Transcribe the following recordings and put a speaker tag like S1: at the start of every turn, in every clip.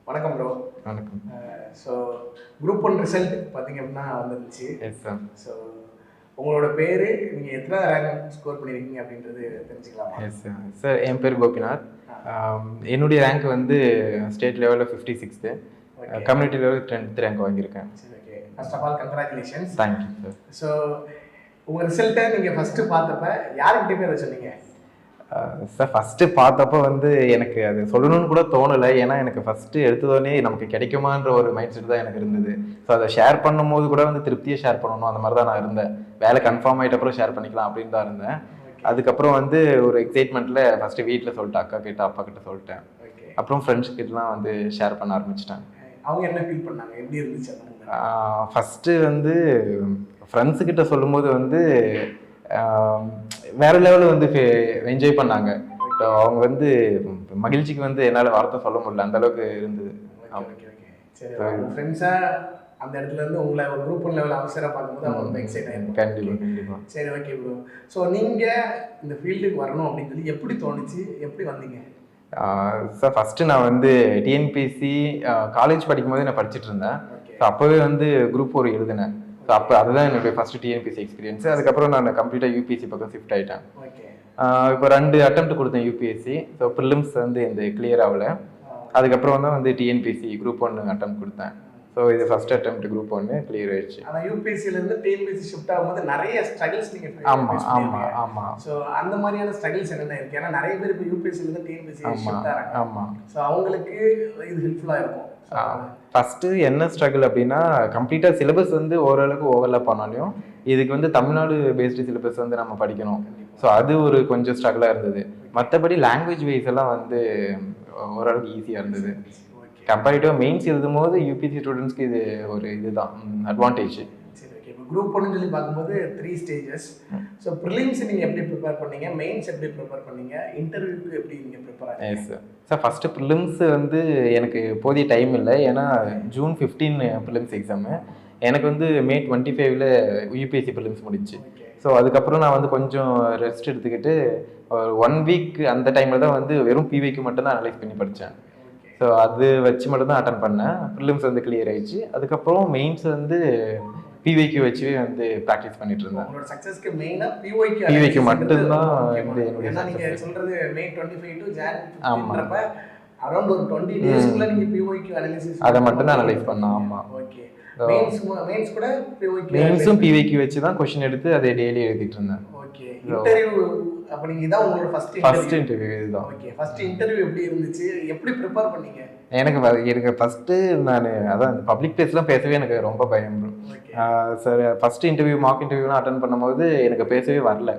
S1: வணக்கம் ப்ரோ.
S2: வணக்கம்.
S1: So group one result பார்த்தீங்க அப்படின்னா வந்துருந்துச்சு.
S2: Yes sir.
S1: ஸோ உங்களோட பேர், நீங்கள் எத்தனை ரேங்க் ஸ்கோர் பண்ணியிருக்கீங்க அப்படின்றது தெரிஞ்சுக்கலாமா?
S2: Yes sir. சார் என் பேர் கோபிநாத். என்னுடைய ரேங்க் வந்து ஸ்டேட் லெவலில் 56th, கம்யூனிட்டி லெவலில் 10th ரேங்க் வாங்கியிருக்கேன்.
S1: சரி, okay. First of all congratulations.
S2: Thank you sir.
S1: So உங்கள் ரிசல்ட்டை நீங்கள் ஃபஸ்ட்டு பார்த்தப்ப யாருக்கிட்டே அதை சொன்னீங்க?
S2: சார் ஃபஸ்ட்டு பார்த்தப்போ வந்து எனக்கு அது சொல்லணும்னு கூட தோணலை. ஏன்னா எனக்கு ஃபஸ்ட்டு எடுத்ததோடனே நமக்கு கிடைக்குமான்ற ஒரு மைண்ட் செட் தான் எனக்கு இருந்தது. ஸோ அதை ஷேர் பண்ணும்போது கூட வந்து திருப்தியாக ஷேர் பண்ணணும், அந்த மாதிரி தான் நான் இருந்தேன். வேலை கன்ஃபார்ம் ஆகிட்ட அப்புறம் ஷேர் பண்ணிக்கலாம் அப்படின்னு தான் இருந்தேன். அதுக்கப்புறம் வந்து ஒரு எக்ஸைட்மெண்ட்டில் ஃபஸ்ட்டு வீட்டில் சொல்லிட்டேன், அக்கா கிட்ட அப்பா கிட்ட சொல்லிட்டேன். அப்புறம் ஃப்ரெண்ட்ஸ் கிட்டலாம் வந்து ஷேர் பண்ண ஆரம்பிச்சிட்டேன்.
S1: அவங்க என்ன ஃபீல் பண்ணாங்க, எப்படி இருந்துச்சு?
S2: ஃபஸ்ட்டு வந்து ஃப்ரெண்ட்ஸுக்கிட்ட சொல்லும்போது வந்து வேற லெவலில் வந்து என்ஜாய் பண்ணாங்க. ஸோ அவங்க வந்து மகிழ்ச்சிக்கு வந்து என்னால் வார்த்தை சொல்ல முடியல, அந்த அளவுக்கு இருந்தது.
S1: சரி, ஃப்ரெண்ட்ஸா அந்த இடத்துல இருந்து உங்களை ஒரு குரூப் ஒன் லெவல் அவசரா பார்க்கும்போது அவங்க ரொம்ப எக்ஸைட் ஆயிருக்கும்.
S2: கண்டிப்பாக.
S1: சரி, ஓகே ப்ரோ. ஸோ நீங்கள் இந்த ஃபீல்டுக்கு வரணும் அப்படின்னு சொல்லி எப்படி தோணுச்சு, எப்படி வந்தீங்க?
S2: சார் ஃபஸ்ட்டு நான் வந்து டிஎன்பிஎஸ்சி காலேஜ் படிக்கும்போது நான் படிச்சுட்டு இருந்தேன். ஸோ அப்போவே வந்து குரூப் 4 எழுதினேன். ஸோ அப்போ அதுதான் என்னுடைய ஃபஸ்ட்டு டிஎன்பிஎஸ்சி எக்ஸ்பீரியன்ஸு. அதுக்கப்புறம் நான் கம்ப்ளீட்டாக யூபிஎஸ்சி பக்கம் ஷிஃப்ட் ஆகிட்டேன். இப்போ 2 அட்டெம்ப்ட் கொடுத்தேன் யூபிஎஸ்சி. ஸோ ப்ரிலிம்ஸ் வந்து இந்த கிளியர் ஆகலை. அதுக்கப்புறம் தான் வந்து டிஎன்பிஎஸ்சி குரூப் 1 அட்டெம்ப்ட் கொடுத்தேன். ஸோ இது ஃபர்ஸ்ட் அட்டெம்ப்ட் குரூப் 1 கிளியர் ஆயிடுச்சு.
S1: ஆனால் யூபிஎஸ்சிலேருந்து டிஎன்பிஎஸ்சி ஷிஃப்ட் ஆகும்போது நிறைய ஸ்ட்ரகிள்ஸ் நீங்கள்
S2: ஆமாம்.
S1: ஸோ அந்த மாதிரியான ஸ்ட்ரகிள்ஸ் என்னென்ன இருக்குது? ஏன்னா நிறைய பேர் இப்போ யூபிஎஸ்சிலேருந்து டிஎன்பிஎஸ்சி ஷிஃப்ட் ஆகிறாங்க.
S2: ஆமாம்.
S1: ஸோ அவங்களுக்கு இது ஹெல்ப்ஃபுல்லாக இருக்கும்.
S2: ஃபஸ்ட்டு என்ன ஸ்ட்ரகிள் அப்படின்னா, கம்ப்ளீட்டாக சிலபஸ் வந்து ஓரளவுக்கு ஓவர்லாப் பண்ணாலையும் இதுக்கு வந்து தமிழ்நாடு பேஸ்டு சிலபஸ் வந்து நம்ம படிக்கணும். ஸோ அது ஒரு கொஞ்சம் ஸ்ட்ரகிளாக இருந்தது. மற்றபடி லாங்குவேஜ் வைஸ் எல்லாம் வந்து ஓரளவுக்கு ஈஸியாக இருந்தது. கம்பேரிட்டிவாக மெயின்ஸ் எழுதும் போது யூபிஎஸ்சி ஸ்டூடெண்ட்ஸ்க்கு இது ஒரு இதுதான் அட்வான்டேஜ்.
S1: குரூப் 1 சொல்லி பார்க்கும்போது 3 ஸ்டேஜஸ். ஸோ ப்ரிலிம்ஸ் நீங்கள் எப்படி ப்ரிப்பேர் பண்ணீங்க, மெயின்ஸ் எப்படி ப்ரிப்பேர் பண்ணீங்க, இன்டர்வியூக்கு எப்படி நீங்கள் ப்ரிப்பேர் ஆனீங்க?
S2: Yes sir. ஃபஸ்ட்டு ப்ரிலிம்ஸ் வந்து எனக்கு போதிய டைம் இல்லை. ஏன்னா ஜூன் 15 ப்ரிலிம்ஸ் எக்ஸாமு. எனக்கு வந்து மே 25ல் யூபிஎஸ்சி ப்ரிலிம்ஸ் முடிச்சு. ஸோ அதுக்கப்புறம் நான் வந்து கொஞ்சம் ரெஸ்ட் எடுத்துக்கிட்டு 1 வீக் அந்த டைமில் தான் வந்து வெறும் பிவைக்கு மட்டும்தான் அனலைஸ் பண்ணி படித்தேன். ஸோ அது வச்சு மட்டும்தான் அட்டன் பண்ணேன். ப்ரிலிம்ஸ் வந்து கிளியர் ஆயிடுச்சு. அதுக்கப்புறம் மெயின்ஸ் வந்து பிவைக்கு வச்சு வந்து ப்ராக்டிஸ் பண்ணிட்டு இருந்தேன்.
S1: உங்களோட சக்ஸஸ்க்கு மெயினா பிவைக்கு
S2: மட்டும்தான் வந்து
S1: என்னுடைய சக்சஸ். நீங்க சொல்றது மே 25 டு ஜான் 15ன்றப்ப அரௌண்ட் ஒரு 20 டேஸ்க்குள்ள நீங்க பிவைக்கு அனலைசிஸ்
S2: அத மட்டும் தான் அனலைஸ் பண்ணேன். ஆமா.
S1: ஓகே. மெயின்ஸ் கூட பிவைக்கு
S2: மெயின்ஸும் பிவைக்கு வச்சு தான் क्वेश्चन எடுத்து அதை டெய்லி எழுதிட்டு இருந்தேன்.
S1: ஓகே. இன்டர்வியூ அப்ப நீங்க இதான் உங்களோட ஃபர்ஸ்ட்
S2: இன்டர்வியூ இதுதான்.
S1: ஓகே. ஃபர்ஸ்ட் இன்டர்வியூ எப்படி இருந்துச்சு, எப்படி ப்ரிப்பேர் பண்ணீங்க?
S2: எனக்கு ஃபஸ்ட்டு நான் அதான் பப்ளிக் பிளேஸ்லாம் பேசவே எனக்கு ரொம்ப பயம். சார் ஃபஸ்ட்டு இன்டர்வியூ மார்க் இன்டர்வியூலாம் அட்டன் பண்ணும்போது எனக்கு பேசவே வரல.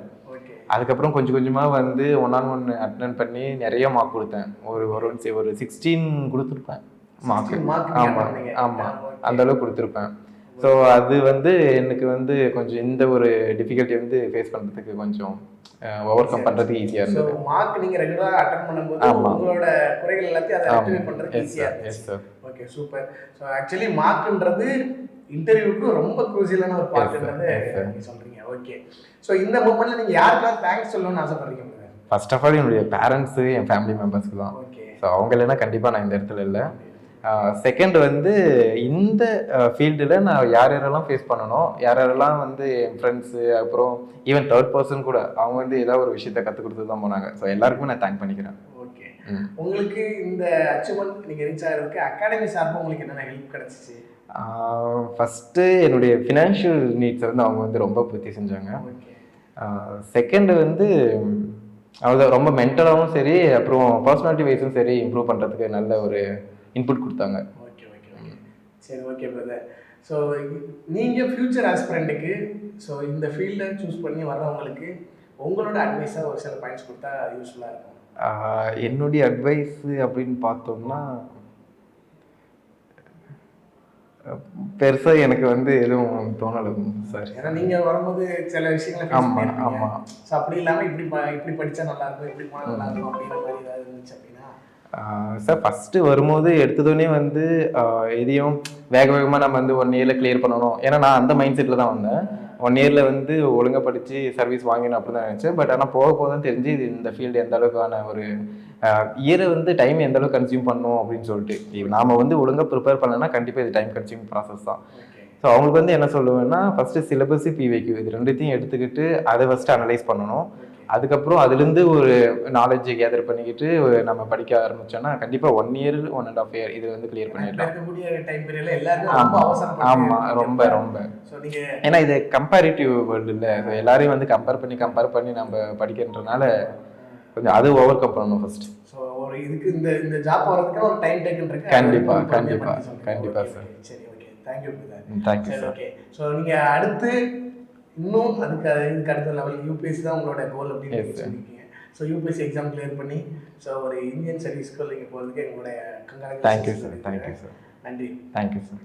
S2: அதுக்கப்புறம் கொஞ்சம் கொஞ்சமாக வந்து 1-on-1 அட்டன் பண்ணி நிறைய மார்க் கொடுத்தேன். ஒரு 16 கொடுத்துருப்பேன் மார்க். ஆமாம், அந்த அளவுக்கு கொடுத்துருப்பேன். ஸோ அது வந்து எனக்கு வந்து கொஞ்சம் இந்த ஒரு டிஃபிகல்ட்டி வந்து ஃபேஸ் பண்ணுறதுக்கு கொஞ்சம் ஓவர் கம் பண்ணுறதுக்கு ஈஸியாக இருந்தது.
S1: மார்க் நீங்கள் ரெகுலராக அட்டன் பண்ணும்போது உங்களோட குறைகள் எல்லாத்தையும் அதை ரெக்டிஃபை பண்ணுறதுக்கு ஈஸியாக இருந்துச்சு. Okay, super. ஸோ ஆக்சுவலி மார்க்ன்றது இன்டர்வியூக்கு ரொம்ப குரூசியலான ஒரு பார்ட்ன்றது நீங்கள் சொல்கிறீங்க. ஓகே. ஸோ இந்த மூமெண்ட்டில் நீங்கள் யாருக்கெல்லாம் தேங்க்ஸ் சொல்லணும்னு ஆசைப்படுறீங்க?
S2: ஃபர்ஸ்ட் ஆஃப் ஆல் என்னுடைய பேரண்ட்ஸு, என் ஃபேமிலி மெம்பர்ஸ்க்கு தான். ஸோ அவங்க இல்லைன்னா கண்டிப்பாக நான் இந்த இடத்துல இல்லை. செகண்ட் வந்து இந்த ஃபீல்டில் நான் யாரெல்லாம் ஃபேஸ் பண்ணணும், யாரெல்லாம் வந்து என் ஃப்ரெண்ட்ஸு, அப்புறம் ஈவன் தேர்ட் பர்சன் கூட அவங்க வந்து ஏதாவது ஒரு விஷயத்த கற்றுக் கொடுத்து தான் போனாங்க. ஸோ எல்லாருக்குமே நான் தேங்க் பண்ணிக்கிறேன்.
S1: ஓகே. உங்களுக்கு இந்த அச்சீவ்மெண்ட் நீங்கள் ரீச் ஆகிறதுக்கு அகாடமி சார்பாக உங்களுக்கு என்னென்ன ஹெல்ப் கிடச்சிச்சு?
S2: ஃபஸ்ட்டு என்னுடைய ஃபினான்ஷியல் நீட்ஸை வந்து அவங்க வந்து ரொம்ப பூர்த்தி செஞ்சாங்க. செகண்டு வந்து அவங்க ரொம்ப மென்டலாகவும் சரி, அப்புறம் பர்சனாலிட்டி வைஸும் சரி இம்ப்ரூவ் பண்ணுறதுக்கு நல்ல ஒரு இன்புட் கொடுத்தாங்க.
S1: ஓகே. சரி, ஓகே பிரதர். ஸோ நீங்கள் ஃப்யூச்சர் ஆஸ்பிரண்ட்டுக்கு ஸோ இந்த ஃபீல்டை சூஸ் பண்ணி வர்றவங்களுக்கு உங்களோட அட்வைஸாக ஒரு சில பாயிண்ட்ஸ் கொடுத்தா யூஸ்ஃபுல்லாக இருக்கும்.
S2: என்னுடைய அட்வைஸு அப்படின்னு பார்த்தோம்னா பெருசாக எனக்கு வந்து எதுவும் தோணலை சார்.
S1: ஏன்னா நீங்கள் வரும்போது சில விஷயங்களை
S2: ஆமாம்.
S1: ஸோ அப்படி இல்லாமல் இப்படி படித்தா நல்லாயிருக்கும், இப்படி போனால் நல்லாயிருக்கும் அப்படின்ற மாதிரி ஏதாவது இருந்துச்சு அப்படின்னா?
S2: சார் ஃபஸ்ட்டு வரும்போது எடுத்ததுன்னே வந்து எதையும் வேகமாக நம்ம வந்து 1 இயரில் கிளியர் பண்ணணும். ஏன்னா நான் அந்த மைண்ட் செட்டில் தான் வந்தேன். 1 இயரில் வந்து ஒழுங்காக படித்து சர்வீஸ் வாங்கினோம் அப்படி தான் நினச்சேன். பட் ஆனால் போக போக தான் தெரிஞ்சு இது இந்த ஃபீல்டு எந்த அளவுக்கான ஒரு இயரை வந்து டைம் எந்த அளவுக்கு கன்சியூம் பண்ணணும் அப்படின்னு சொல்லிட்டு. நாம் வந்து ஒழுங்காக ப்ரிப்பேர் பண்ணலைன்னா கண்டிப்பாக இது டைம் கன்சியூம் ப்ராசஸ் தான். ஸோ அவங்களுக்கு வந்து என்ன சொல்லுவேன்னா, ஃபஸ்ட்டு சிலபஸ், பிவைக்யூ இது ரெண்டுத்தையும் எடுத்துக்கிட்டு அதை ஃபஸ்ட்டு அனலைஸ் பண்ணணும். அதுக்கப்புறம் அதுலேருந்து ஒரு நாலேஜ் கேதர் பண்ணிக்கிட்டு நம்ம படிக்க ஆரம்பிச்சோன்னா கண்டிப்பாக 1 இயர் 1.5 இயர் இது வந்து கிளியர் பண்ணிடலாம். ஆமாம், ரொம்ப ரொம்ப. ஏன்னா இது கம்பேரிட்டிவ் வேர்ல்டு இல்லை, எல்லாரையும் வந்து கம்பேர் பண்ணி நம்ம படிக்கிறதுனால கொஞ்சம் அது ஓவர் கம் பண்ணணும் ஃபர்ஸ்ட்.
S1: ஸோ ஒரு இதுக்கு இந்த ஜாப் வரதுக்கு ஒரு டைம் டேக்கன் இருக்கு.
S2: கண்டிப்பாக சார்.
S1: சரி, okay, thank you.
S2: Thank you sir.
S1: Okay, so நீங்கள் அடுத்து இன்னும் இதுக்கு அடுத்த லெவல் யூபிஎஸ்சி தான் உங்களோட கோல் அப்படின்னு சொல்லியிருக்கீங்க. ஸோ யூபிஎஸ்சி எக்ஸாம் கிளியர் பண்ணி ஸோ ஒரு இந்தியன் சர்வீஸ்க்கு நீங்கள் போகிறதுக்கு எங்களுடைய
S2: தேங்க்யூ சார்.
S1: நன்றி.
S2: Thank you sir.